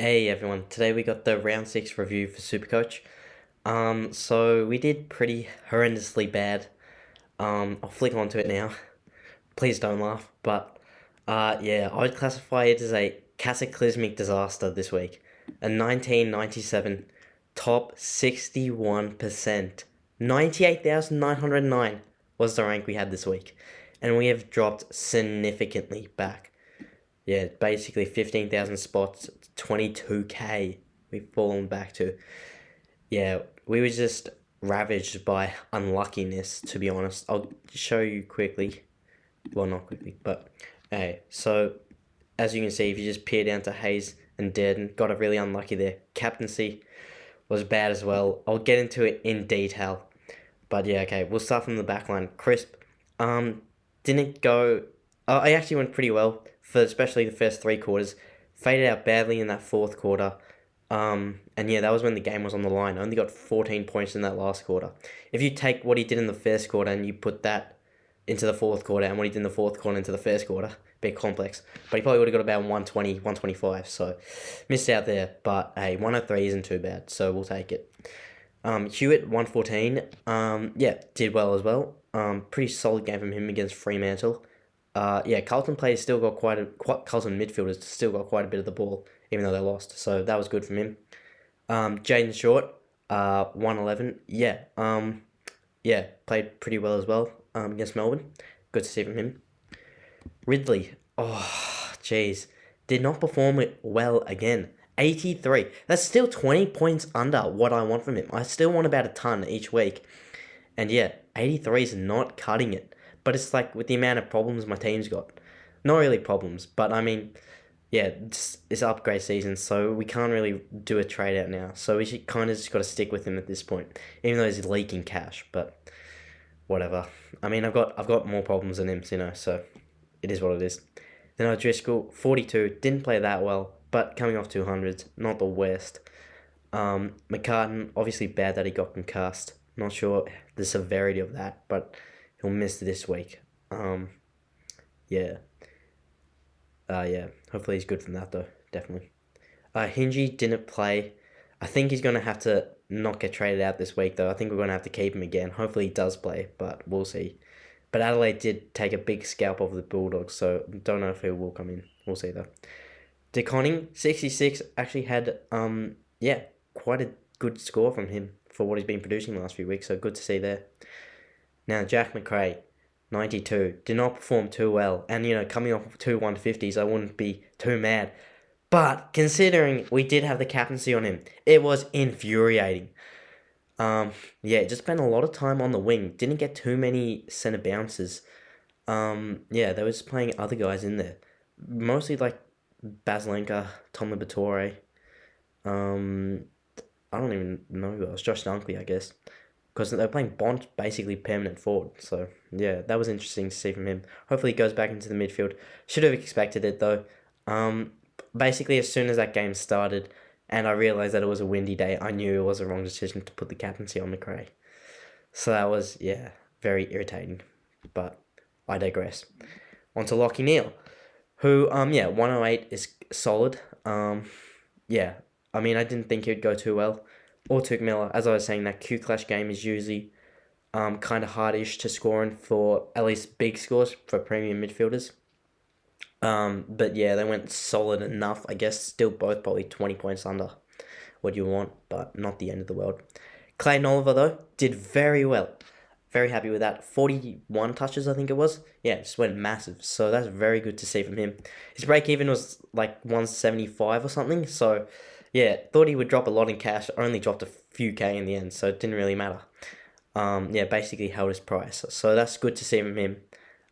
Hey everyone, today we got the round 6 review for SuperCoach. So we did pretty horrendously bad. I'll flick onto it now. Please don't laugh, but yeah, I would classify it as a cataclysmic disaster this week. A 1997 top 61%. 98,909 was the rank we had this week. And we have dropped significantly back. Yeah, basically 15,000 spots, 22k we've fallen back to. Yeah, we were just ravaged by unluckiness, to be honest. I'll show you quickly. Well, not quickly, but hey, so as you can see, if you just peer down to Hayes and Durden, got a really unlucky there. Captaincy was bad as well. I'll get into it in detail. But yeah, okay, we'll start from the back line. Crisp, didn't go. I actually went pretty well for especially the first 3 quarters. Faded out badly in that fourth quarter. And yeah, that was when the game was on the line. Only got 14 points in that last quarter. If you take what he did in the first quarter and you put that into the fourth quarter and what he did in the fourth quarter into the first quarter, a bit complex. But he probably would have got about 120, 125. So missed out there. But hey, 103 isn't too bad. So we'll take it. Hewitt, 114. Yeah, did well as well. Pretty solid game from him against Fremantle. Yeah, Carlton players still got Carlton midfielders still got quite a bit of the ball, even though they lost. So that was good from him. Jaden Short, 111. Yeah, yeah, played pretty well as well against Melbourne. Good to see from him. Ridley, oh, jeez, did not perform it well again. 83. That's still 20 points under what I want from him. I still want about a ton each week. And yeah, 83 is not cutting it. But it's like with the amount of problems my team's got. Not really problems, but I mean, yeah, it's upgrade season, so we can't really do a trade out now. So we should kind of just got to stick with him at this point, even though he's leaking cash. But whatever. I mean, I've got more problems than him, so it is what it is. Then O'Driscoll, 42, didn't play that well, but coming off 200s, not the worst. McCartan, obviously bad that he got concussed. Not sure the severity of that, but he'll miss this week. Yeah. Yeah. Hopefully he's good from that though. Definitely. Hingy didn't play. I think he's gonna have to not get traded out this week though. I think we're gonna have to keep him again. Hopefully he does play, but we'll see. But Adelaide did take a big scalp of the Bulldogs, so don't know if he will come in. We'll see though. DeConning, 66, actually had yeah, quite a good score from him for what he's been producing the last few weeks, so good to see there. Now, Jack McRae, 92, did not perform too well. And, coming off 2 150s, I wouldn't be too mad. But considering we did have the captaincy on him, it was infuriating. Yeah, just spent a lot of time on the wing. Didn't get too many centre bounces. Yeah, they was playing other guys in there. Mostly like Baslenka, Tom Liberatore. I don't even know who else. Josh Dunkley, I guess. Because they're playing Bont basically permanent forward. So, yeah, that was interesting to see from him. Hopefully he goes back into the midfield. Should have expected it, though. Basically, as soon as that game started and I realised that it was a windy day, I knew it was a wrong decision to put the captaincy on McRae. So that was, yeah, very irritating. But I digress. On to Lachie Neale, who, yeah, 108 is solid. Yeah, I mean, I didn't think he'd go too well. Or Took Miller, as I was saying, that Q-Clash game is usually kind of hardish to score in for at least big scores for premium midfielders. But yeah, they went solid enough. I guess still both probably 20 points under what you want, but not the end of the world. Clayton Oliver, though, did very well. Very happy with that. 41 touches, I think it was. Yeah, just went massive. So that's very good to see from him. His break-even was like 175 or something. So, yeah, thought he would drop a lot in cash. Only dropped a few K in the end, so it didn't really matter. Yeah, basically held his price. So that's good to see from him.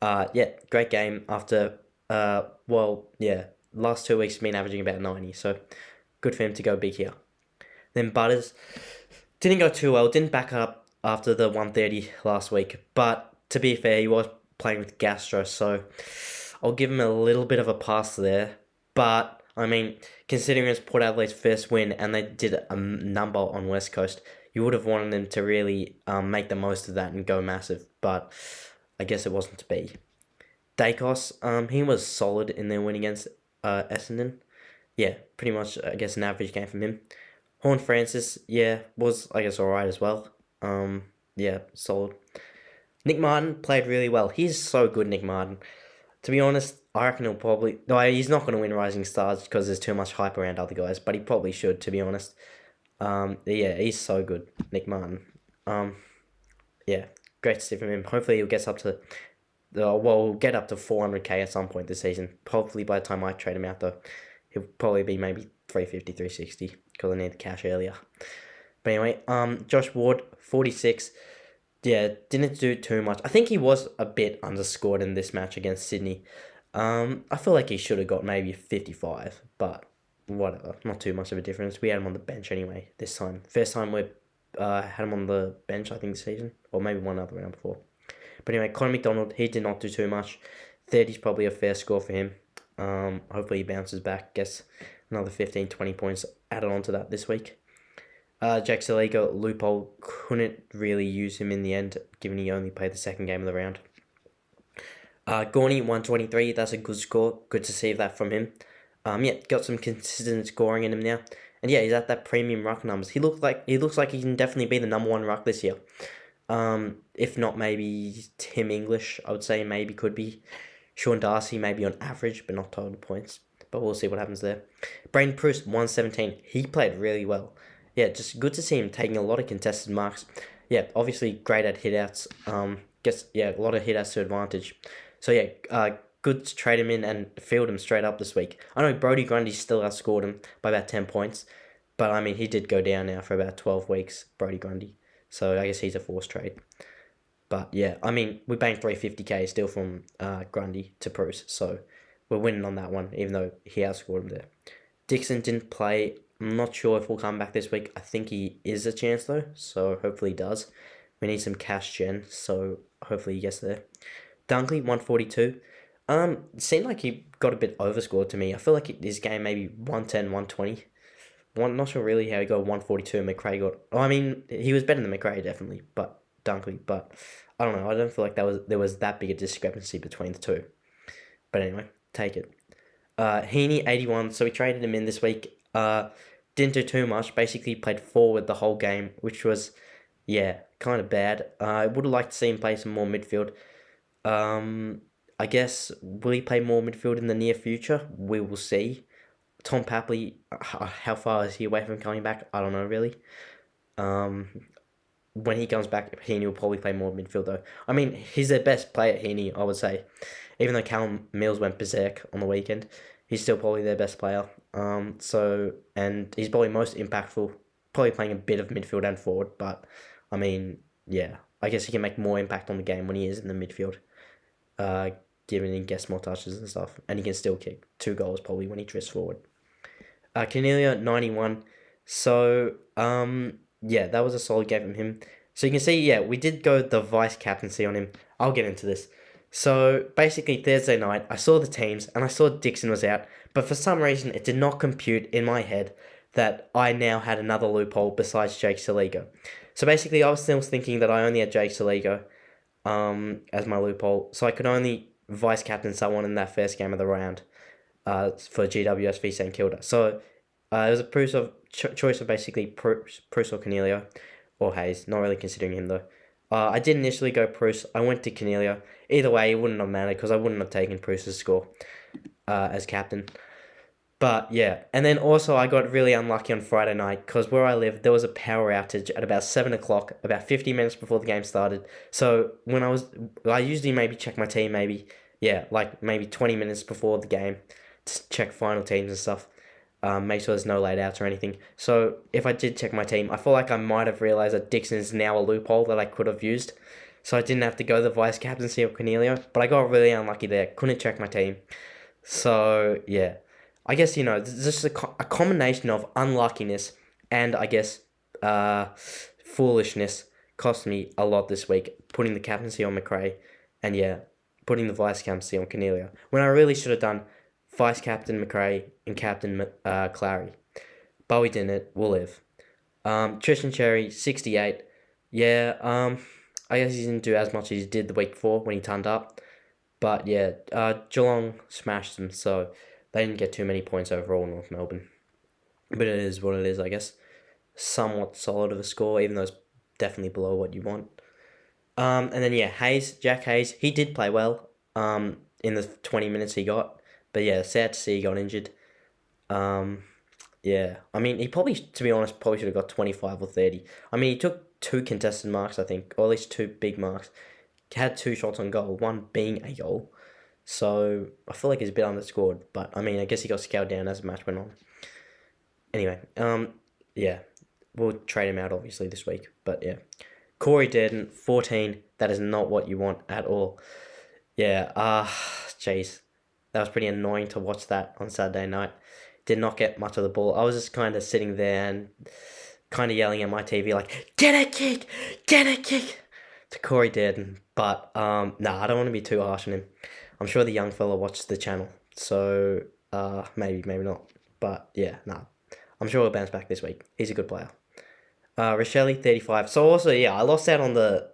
Yeah, great game after, well, yeah, last 2 weeks he's been averaging about 90. So good for him to go big here. Then Butters didn't go too well. Didn't back up after the 130 last week. But to be fair, he was playing with Gastro, so I'll give him a little bit of a pass there. But, I mean, considering it's Port Adelaide's first win and they did a number on West Coast, you would have wanted them to really make the most of that and go massive. But I guess it wasn't to be. Dacos, he was solid in their win against Essendon. yeah, pretty much, I guess, an average game from him. Horn Francis, yeah, was, I guess, alright as well. Yeah, solid. Nick Martin played really well. He's so good, Nick Martin. To be honest, I reckon he'll probably... No, he's not going to win Rising Stars because there's too much hype around other guys, but he probably should, to be honest. Yeah, he's so good, Nick Martin. Yeah, great to see from him. Hopefully he'll get up to... we'll get up to 400k at some point this season. Probably by the time I trade him out, though. He'll probably be maybe 350, 360 because I need the cash earlier. But anyway, Josh Ward, 46. Yeah, didn't do too much. I think he was a bit underscored in this match against Sydney. I feel like he should have got maybe 55, but whatever. Not too much of a difference. We had him on the bench anyway this time. First time we had him on the bench, I think, this season. Or maybe one other round before. But anyway, Connor McDonald, he did not do too much. 30 is probably a fair score for him. Hopefully he bounces back. Gets another 15, 20 points added on to that this week. Jack Saliga, loophole, couldn't really use him in the end, given he only played the second game of the round. Gorney, 123, that's a good score. Good to see that from him. Yeah, got some consistent scoring in him now. And yeah, he's at that premium ruck numbers. He looks like he can definitely be the number one ruck this year. If not, maybe Tim English, I would say maybe could be. Sean Darcy, maybe on average, but not total points. But we'll see what happens there. Brain Bruce, 117. He played really well. Yeah, just good to see him taking a lot of contested marks. Yeah, obviously great at hitouts. Gets a lot of hitouts to advantage. So yeah, good to trade him in and field him straight up this week. I know Brody Grundy still outscored him by about 10 points, but I mean he did go down now for about 12 weeks, Brody Grundy. So I guess he's a forced trade. But yeah, I mean we banked 350k still from Grundy to Bruce, so we're winning on that one, even though he outscored him there. Dixon didn't play. I'm not sure if he'll come back this week. I think he is a chance though, so hopefully he does. We need some cash gen, so hopefully he gets there. Dunkley, 142. Seemed like he got a bit overscored to me. I feel like his game maybe 110, 120. Not sure really how he got 142 and McRae got... Oh, I mean, he was better than McRae, definitely, but Dunkley. But I don't know. I don't feel like there was that big a discrepancy between the two. But anyway, take it. Heaney, 81. So we traded him in this week. Didn't do too much. Basically played forward the whole game, which was, yeah, kind of bad. I would have liked to see him play some more midfield. I guess, will he play more midfield in the near future? We will see. Tom Papley, how far is he away from coming back? I don't know, really. When he comes back, Heaney will probably play more midfield, though. I mean, he's their best player, Heaney, I would say. Even though Callum Mills went berserk on the weekend, he's still probably their best player. And he's probably most impactful, probably playing a bit of midfield and forward, but, I mean, yeah. I guess he can make more impact on the game when he is in the midfield, given he gets more touches and stuff. And he can still kick 2 goals probably when he drifts forward. Cornelia, 91. So, yeah, that was a solid game from him. So you can see, yeah, we did go the vice captaincy on him. I'll get into this. So basically Thursday night, I saw the teams and I saw Dixon was out, but for some reason it did not compute in my head that I now had another loophole besides Jake Saligo. So basically I was still thinking that I only had Jake Saligo as my loophole, so I could only vice captain someone in that first game of the round for GWS v St Kilda. So it was a choice of basically Bruce or Cornelio or Hayes, not really considering him though. I did initially go Bruce. I went to Cornelio. Either way, it wouldn't have mattered because I wouldn't have taken Bruce's score as captain. But yeah, and then also I got really unlucky on Friday night because where I live, there was a power outage at about 7 o'clock, about 50 minutes before the game started. So when I usually maybe check my team like maybe 20 minutes before the game to check final teams and stuff. Make sure there's no late outs or anything. So if I did check my team, I feel like I might have realised that Dixon is now a loophole that I could have used. So I didn't have to go the vice captaincy of Cornelio. But I got really unlucky there. Couldn't check my team. So yeah. I guess, this is just a combination of unluckiness and I guess foolishness cost me a lot this week. Putting the captaincy on McRae and yeah, putting the vice captaincy on Cornelio. When I really should have done vice captain McRae and captain Clary. But we didn't. We'll live. Tristan Cherry, 68. Yeah, I guess he didn't do as much as he did the week before when he turned up. But yeah, Geelong smashed them, so They didn't get too many points overall, North Melbourne. But it is what it is, I guess. Somewhat solid of a score, even though it's definitely below what you want. And then, yeah, Jack Hayes, he did play well in the 20 minutes he got. But, yeah, sad to see he got injured. Yeah, I mean, he probably, to be honest, probably should have got 25 or 30. I mean, he took 2 contested marks, I think, or at least 2 big marks. He had 2 shots on goal, one being a goal. So, I feel like he's a bit underscored. But, I mean, I guess he got scaled down as the match went on. Anyway, yeah, we'll trade him out, obviously, this week. But, yeah. Corey Durden, 14. That is not what you want at all. Yeah, jeez. That was pretty annoying to watch that on Saturday night. Did not get much of the ball. I was just kind of sitting there and kind of yelling at my TV like, get a kick to Corey Durden. But, I don't want to be too harsh on him. I'm sure the young fella watches the channel. So, maybe not. But, yeah, I'm sure he'll bounce back this week. He's a good player. Rochelle, 35. So also, yeah, I lost out on the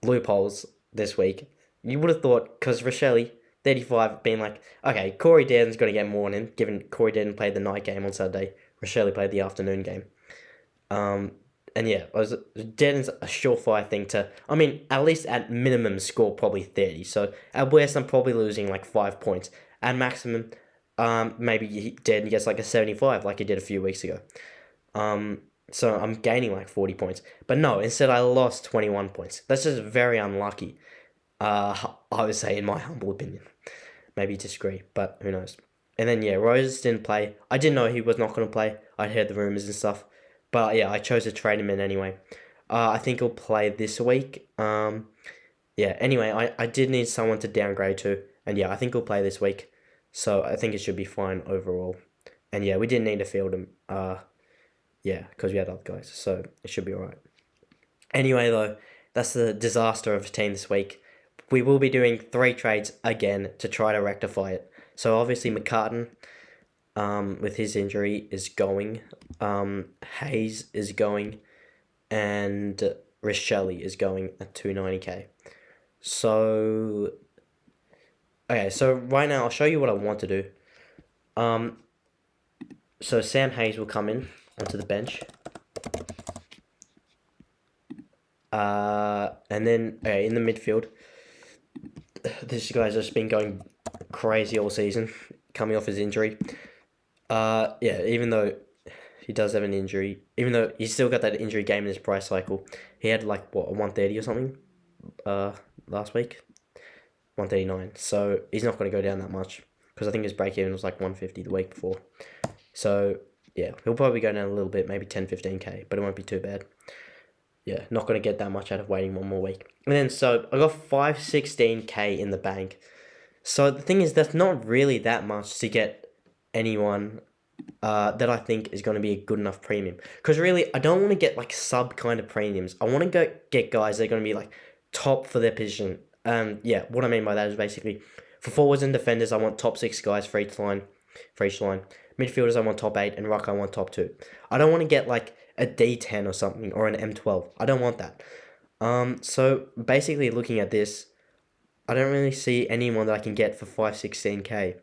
loopholes this week. You would have thought, because Rochelle, 35, being like, okay, Corey Durden's going to get more on him, given Corey Durden played the night game on Saturday. Rochelle played the afternoon game. And yeah, Durden's a surefire thing to, I mean, at least at minimum score probably 30. So at worst, I'm probably losing like 5 points. At maximum, maybe Durden gets like a 75 like he did a few weeks ago. So I'm gaining like 40 points. But no, instead I lost 21 points. That's just very unlucky. I would say, in my humble opinion. Maybe disagree, but who knows. And then, yeah, Rose didn't play. I didn't know he was not going to play. I heard the rumours and stuff. But, yeah, I chose to trade him in anyway. I think he'll play this week. Yeah, anyway, I did need someone to downgrade to. And, yeah, I think he'll play this week. So I think it should be fine overall. And, yeah, we didn't need to field him. Yeah, because we had other guys. So it should be all right. Anyway, though, that's the disaster of a team this week. We will be doing 3 trades again to try to rectify it. So obviously McCartan, with his injury, is going. Hayes is going, and Rochelle is going at 290k. So, okay, so right now I'll show you what I want to do. So Sam Hayes will come in onto the bench. And then in the midfield, this guy's just been going crazy all season, coming off his injury. Yeah, even though he does have an injury, even though he's still got that injury game in his price cycle, he had like, a 130 or something last week? 139. So he's not going to go down that much, because I think his break-even was like 150 the week before. So, yeah, he'll probably go down a little bit, maybe 10, 15k, but it won't be too bad. Yeah, not going to get that much out of waiting one more week. And then, so, I got 516k in the bank. So, the thing is, that's not really that much to get anyone that I think is going to be a good enough premium. Because really, I don't want to get, like, sub kind of premiums. I want to get guys that are going to be, like, top for their position. Yeah, what I mean by that is basically, for forwards and defenders, I want top 6 guys for each line. Midfielders, I want top 8, and ruck, I want top 2. I don't want to get, like, a D10 or something, or an M12. I don't want that. So, basically, looking at this, I don't really see anyone that I can get for 516k.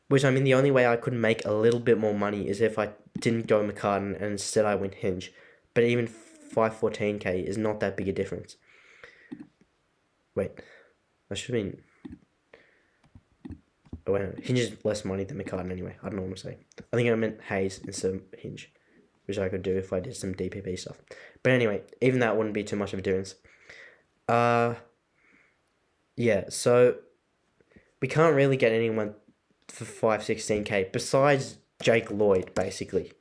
Which, I mean, the only way I could make a little bit more money is if I didn't go McCartan and instead I went Hinge. But even 514k is not that big a difference. Wait, that should have been... Oh, wait, Hinge is less money than McCartan anyway. I don't know what I'm saying. I think I meant Hayes instead of Hinge, which I could do if I did some DPP stuff. But anyway, even that wouldn't be too much of a difference. Yeah, so we can't really get anyone for 516k besides Jake Lloyd, basically.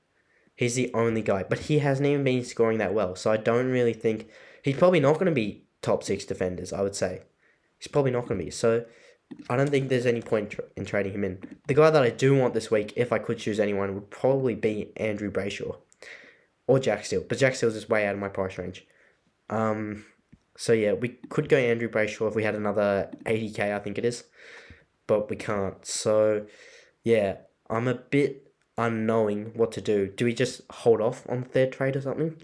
He's the only guy, but he hasn't even been scoring that well, so I don't really think... He's probably not going to be top 6 defenders, I would say. He's probably not going to be, so I don't think there's any point in trading him in. The guy that I do want this week, if I could choose anyone, would probably be Andrew Brayshaw. Or Jack Steele, but Jack Steele's just way out of my price range. So yeah, we could go Andrew Brayshaw if we had another 80k, I think it is. But we can't. So yeah, I'm a bit unknowing what to do. Do we just hold off on the third trade or something?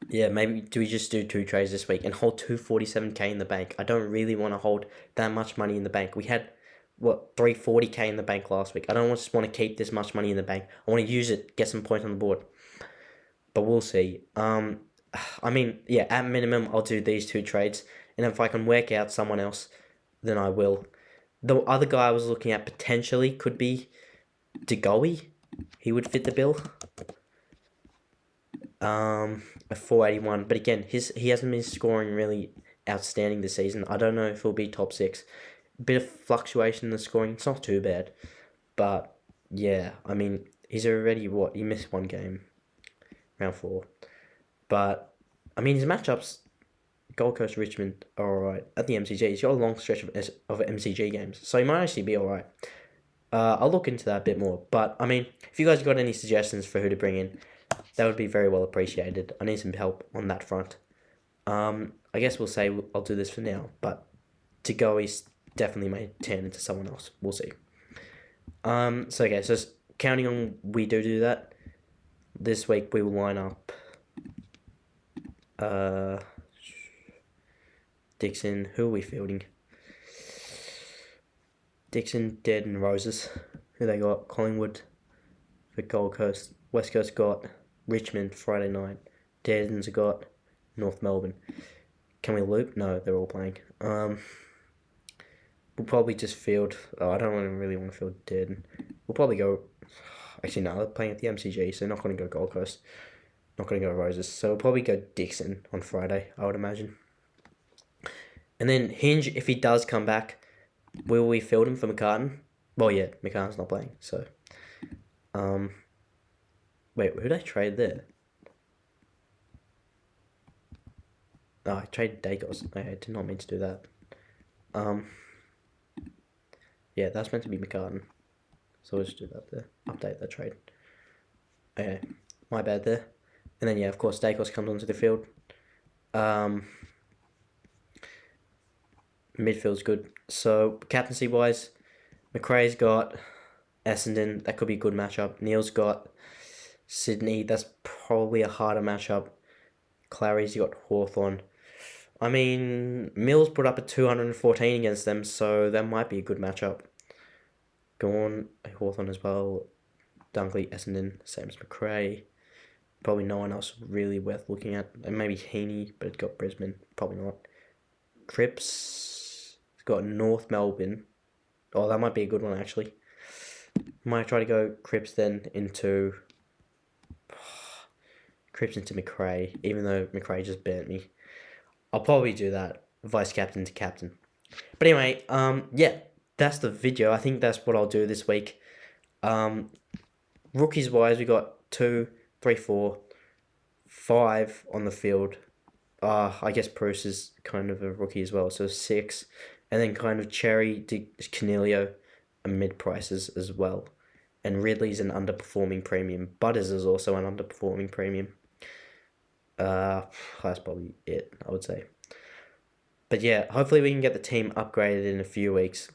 Yeah, maybe do we just do 2 trades this week and hold 247k in the bank? I don't really want to hold that much money in the bank. We had what, 340K in the bank last week. I don't just want to keep this much money in the bank. I want to use it, get some points on the board. But we'll see. I mean, yeah, at minimum, I'll do these 2 trades. And if I can work out someone else, then I will. The other guy I was looking at potentially could be DeGoey. He would fit the bill. A 481. But again, he hasn't been scoring really outstanding this season. I don't know if he'll be top 6. Bit of fluctuation in the scoring. It's not too bad. But, yeah, I mean, he's already, he missed 1 game. Round 4. But, I mean, his matchups, Gold Coast, Richmond, are alright. At the MCG, he's got a long stretch of MCG games. So he might actually be alright. I'll look into that a bit more. But, I mean, if you guys got any suggestions for who to bring in, that would be very well appreciated. I need some help on that front. I guess we'll say I'll do this for now. But to go, he's definitely may turn into someone else. We'll see. So, okay, so counting on we do that, this week we will line up Dixon. Who are we fielding? Dixon, Dead, and Roses. Who they got? Collingwood for Gold Coast. West Coast got Richmond Friday night. Deadens got North Melbourne. Can we loop? No, they're all playing. We'll probably just field. I don't really want to field Dead. We'll probably go. Actually, no, they're playing at the MCG, so not going to go Gold Coast. Not going to go Roses. So we'll probably go Dixon on Friday, I would imagine. And then Hinge, if he does come back, will we field him for McCartan? Well, yeah, McCartan's not playing, so. Wait, who did I trade there? Oh, I traded Dacos. I did not mean to do that. Yeah, that's meant to be McCartan. So we'll just do that there. Update that trade. Okay, my bad there. And then, yeah, of course, Dacos comes onto the field. Midfield's good. So, captaincy-wise, McRae's got Essendon. That could be a good matchup. Neil's got Sydney. That's probably a harder matchup. Clary's got Hawthorn. I mean, Mills put up a 214 against them, so that might be a good matchup. Gawn, Hawthorn as well. Dunkley, Essendon, same as McRae. Probably no one else really worth looking at. And maybe Heaney, but it's got Brisbane. Probably not. Cripps, it's got North Melbourne. Oh, that might be a good one, actually. Might try to go Cripps then into... Cripps into McRae, even though McRae just burnt me. I'll probably do that, vice captain to captain. But anyway, yeah, that's the video. I think that's what I'll do this week. Rookies wise, we got 2, 3, 4, 5 on the field. I guess Bruce is kind of a rookie as well, so 6. And then kind of Cherry, Canelio, and mid-prices as well. And Ridley's an underperforming premium. Butters is also an underperforming premium. That's probably it, I would say. But yeah, hopefully we can get the team upgraded in a few weeks.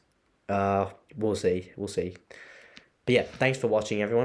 We'll see. But yeah, thanks for watching, everyone.